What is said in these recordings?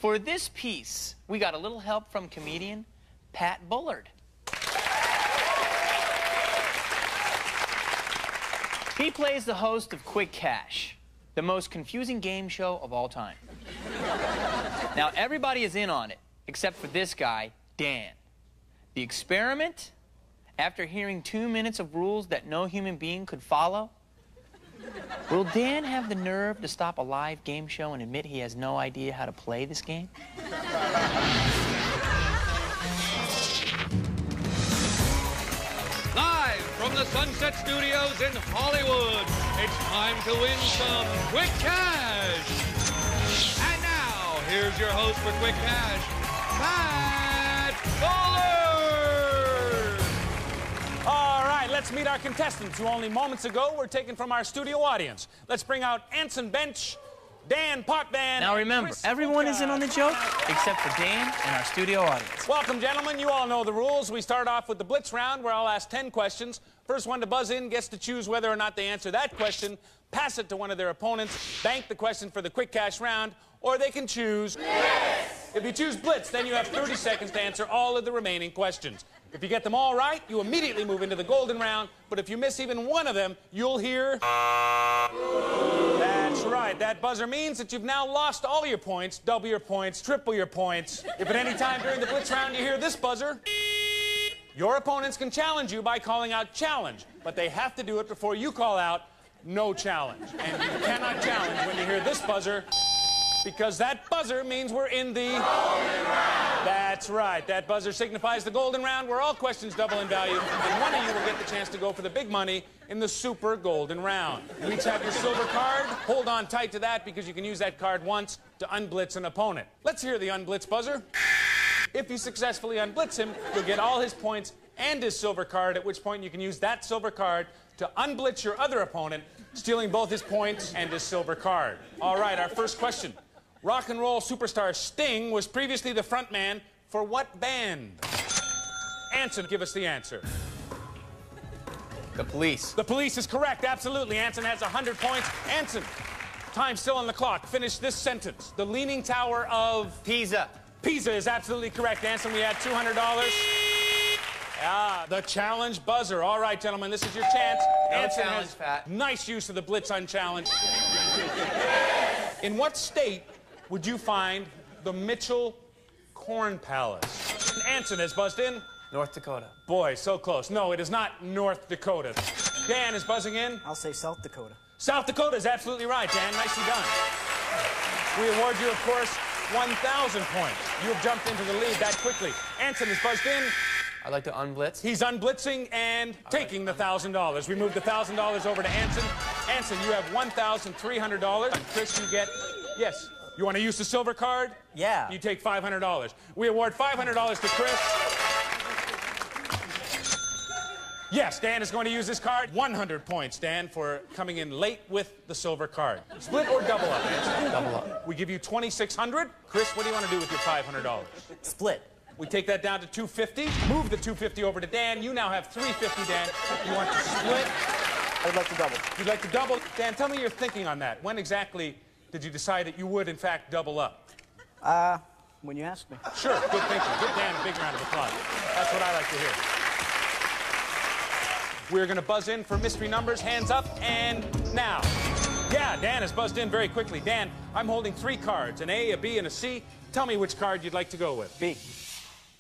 For this piece, we got a little help from comedian Pat Bullard. He plays the host of Quick Cash, the most confusing game show of all time. Now, everybody is in on it, except for this guy, Dan. The experiment, after hearing 2 minutes of rules that no human being could follow, will Dan have the nerve to stop a live game show and admit he has no idea how to play this game? Live from the Sunset Studios in Hollywood, it's time to win some Quick Cash. And now, here's your host for Quick Cash, Pat Bullard. All right, let's meet our contestants who only moments ago were taken from our studio audience. Let's bring out Anson Bench, Dan Potman. Now remember, everyone is in on the joke except for Dan and our studio audience. Welcome, gentlemen. You all know the rules. We start off with the Blitz round, where I'll ask 10 questions. First one to buzz in gets to choose whether or not they answer that question, pass it to one of their opponents, bank the question for the Quick Cash round, or they can choose Blitz. If you choose Blitz, then you have 30 seconds to answer all of the remaining questions. If you get them all right, you immediately move into the golden round, but if you miss even one of them, you'll hear... That's right. That buzzer means that you've now lost all your points, double your points, triple your points. If at any time during the Blitz round you hear this buzzer, your opponents can challenge you by calling out challenge, but they have to do it before you call out no challenge. And you cannot challenge when you hear this buzzer, because that buzzer means we're in the golden round. That's right. That buzzer signifies the golden round, where all questions double in value, and one of you will get the chance to go for the big money in the super golden round. You each have your silver card. Hold on tight to that, because you can use that card once to unblitz an opponent. Let's hear the unblitz buzzer. If you successfully unblitz him, you'll get all his points and his silver card, at which point you can use that silver card to unblitz your other opponent, stealing both his points and his silver card. All right, our first question. Rock and roll superstar Sting was previously the frontman for what band? Anson, give us the answer. The Police. The Police is correct, absolutely. Anson has 100 points. Anson, time still on the clock. Finish this sentence. The Leaning Tower of... Pisa. Pisa is absolutely correct, Anson. We had $200. Ah, the challenge buzzer. All right, gentlemen, this is your chance. No Anson challenge, has Pat. Nice use of the Blitz unchallenged. In what state would you find the Mitchell Corn Palace? Anson has buzzed in. North Dakota. Boy, so close. No, it is not North Dakota. Dan is buzzing in. I'll say South Dakota. South Dakota is absolutely right, Dan. Nicely done. We award you, of course, 1,000 points. You have jumped into the lead that quickly. Anson is buzzed in. I'd like to unblitz. He's unblitzing and taking the $1,000. We moved the $1,000 over to Anson. Anson, you have $1,300. And Chris, you get... Yes. You want to use the silver card? Yeah. You take $500. We award $500 to Chris. Yes, Dan is going to use this card. 100 points, Dan, for coming in late with the silver card. Split or double up, Anson? Double up. We give you $2,600. Chris, what do you want to do with your $500? Split. We take that down to $250. Move the $250 over to Dan. You now have $350, Dan. You want to split? I'd like to double. You'd like to double? Dan, tell me your thinking on that. When exactly did you decide that you would, in fact, double up? When you ask me. Sure, good thinking. Give Dan a big round of applause. That's what I like to hear. We're going to buzz in for mystery numbers. Hands up, and now. Yeah, Dan has buzzed in very quickly. Dan, I'm holding 3 cards, an A, a B, and a C. Tell me which card you'd like to go with. B.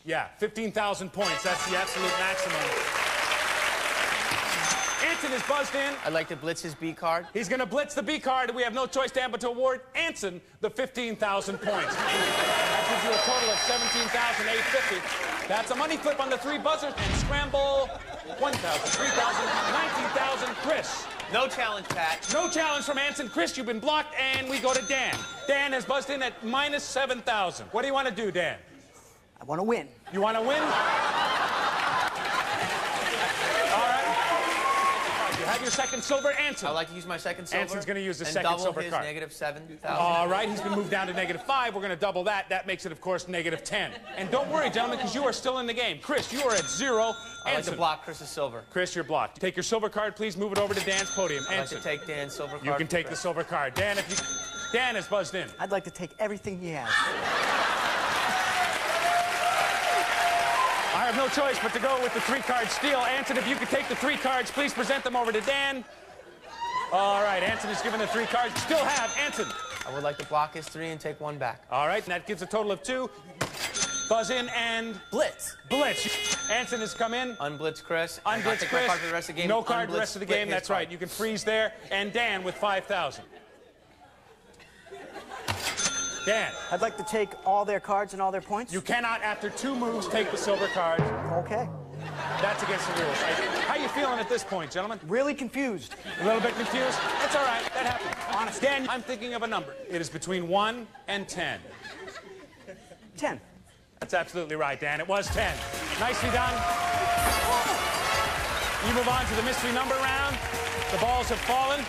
Yeah, 15,000 points. That's the absolute maximum. Anson is buzzed in. I'd like to blitz his B card. He's going to blitz the B card, and we have no choice, Dan, but to award Anson the 15,000 points. That gives you a total of 17,850. That's a money flip on the 3 buzzers, and scramble 1,000, 3,000, 19,000. Chris. No challenge, Pat. No challenge from Anson. Chris, you've been blocked, and we go to Dan. Dan has buzzed in at minus 7,000. What do you want to do, Dan? I want to win. You want to win? All right. You have your second silver, Anson. I'd like to use my second silver. Anson's going to use the second silver card. card. And double his -7,000. All right, he's been moved down to -5. We're going to double that. That makes it, of course, -10. And don't worry, gentlemen, because you are still in the game. Chris, you are at 0. I'd like to block Chris's silver. Chris, you're blocked. Take your silver card, please. Move it over to Dan's podium. I'd like Anson. to take Dan's silver card. You can take the silver card. Dan, if you... Dan has buzzed in. I'd like to take everything he has. I have no choice but to go with the 3-card steal. Anson, if you could take the 3 cards, please present them over to Dan. All right, Anson is given the 3 cards. Still have Anson. I would like to block his 3 and take 1 back. All right, and that gives a total of 2. Buzz in and... Blitz. Blitz. Anson has come in. Unblitz Chris. Unblitz Take Chris. my card for the rest of the game. No card the Unblitz, rest of the split game. his That's card. right. You can freeze there. And Dan with 5,000. Dan. I'd like to take all their cards and all their points. You cannot, after 2 moves, take the silver card. Okay. That's against the rules. How you feeling at this point, gentlemen? Really confused. A little bit confused? That's all right. That happens. Honest. Dan, I'm thinking of a number. It is between 1 and 10. 10. That's absolutely right, Dan. It was 10. Nicely done. You move on to the mystery number round. The balls have fallen.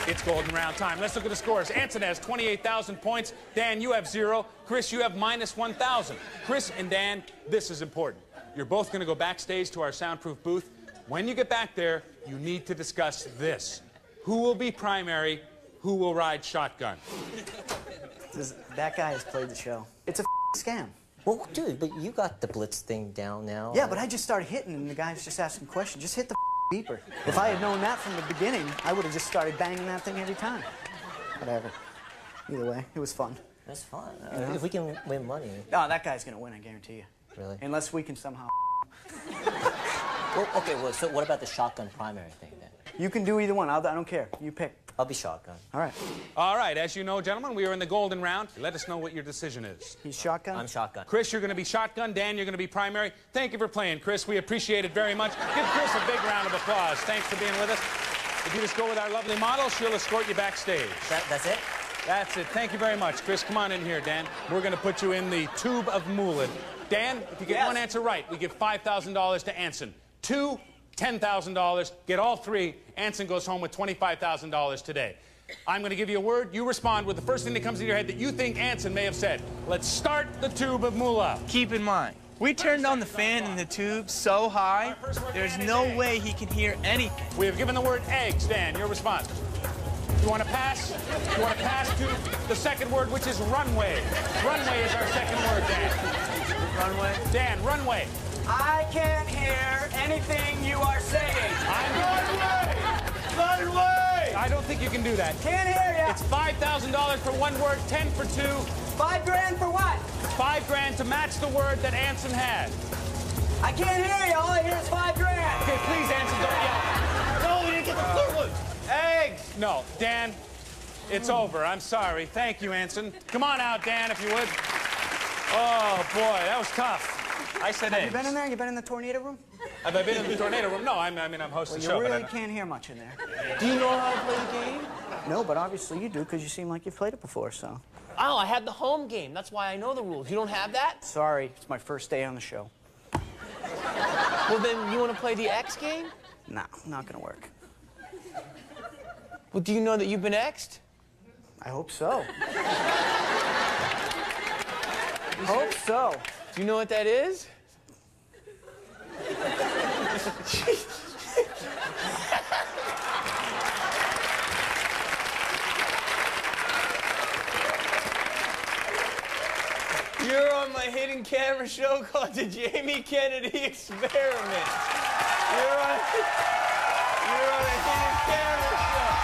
It's golden round time. Let's look at the scores. Anson has 28,000 points. Dan, you have 0. Chris, you have minus 1,000. Chris and Dan, this is important. You're both going to go backstage to our soundproof booth. When you get back there, you need to discuss this. Who will be primary? Who will ride shotgun? That guy has played the show. It's a scam. Well, dude, but you got the blitz thing down now. Yeah, but I just started hitting, and the guy's just asking questions. Just hit the beeper. If I had known that from the beginning, I would have just started banging that thing every time. Whatever. Either way, it was fun. That's fine. If we can win money. Oh, that guy's gonna win, I guarantee you. Really? Unless we can somehow. Well, okay, well, so what about the shotgun primary thing then? You can do either one. I don't care. You pick. I'll be shotgun. All right. All right, as you know, gentlemen, we are in the golden round. Let us know what your decision is. He's shotgun? I'm shotgun. Chris, you're going to be shotgun. Dan, you're going to be primary. Thank you for playing, Chris. We appreciate it very much. Give Chris a big round of applause. Thanks for being with us. If you just go with our lovely model, she'll escort you backstage. That's it? That's it. Thank you very much, Chris. Come on in here, Dan. We're going to put you in the tube of Bullard. Dan, if you get one answer right, we give $5,000 to Anson. 2, $10,000. Get all 3. Anson goes home with $25,000 today. I'm going to give you a word. You respond with the first thing that comes in your head that you think Anson may have said. Let's start the tube of moolah. Keep in mind, we turned on the fan in the tube so high, there's no way he can hear anything. We have given the word eggs. Dan, your response. You want to pass? You want to pass to the second word, which is runway. Runway is our second word, Dan. Runway? Dan, runway. I can't hear anything you are saying. Runway! Runway! I don't think you can do that. Can't hear ya. It's $5,000 for one word, 10 for 2. $5 grand for what? $5 grand to match the word that Anson had. I can't hear you. All I hear is $5 grand. Okay, please, Anson, don't yell. No, we didn't get the third one. Eggs! No, Dan, it's over. I'm sorry. Thank you, Anson. Come on out, Dan, if you would. Oh, boy, that was tough. I said eggs. Have you been in there? You been in the tornado room? Have I been in the tornado room? No, I'm hosting the show. You but really can't hear much in there. Do you know how to play the game? No, but obviously you do, because you seem like you've played it before, so. Oh, I had the home game. That's why I know the rules. You don't have that? Sorry, it's my first day on the show. Well, then you want to play the X game? Nah, not gonna work. Well, do you know that you've been X'd? I hope so. Hope so. Do you know what that is? You're on my hidden camera show called the Jamie Kennedy Experiment. You're on a hidden camera show.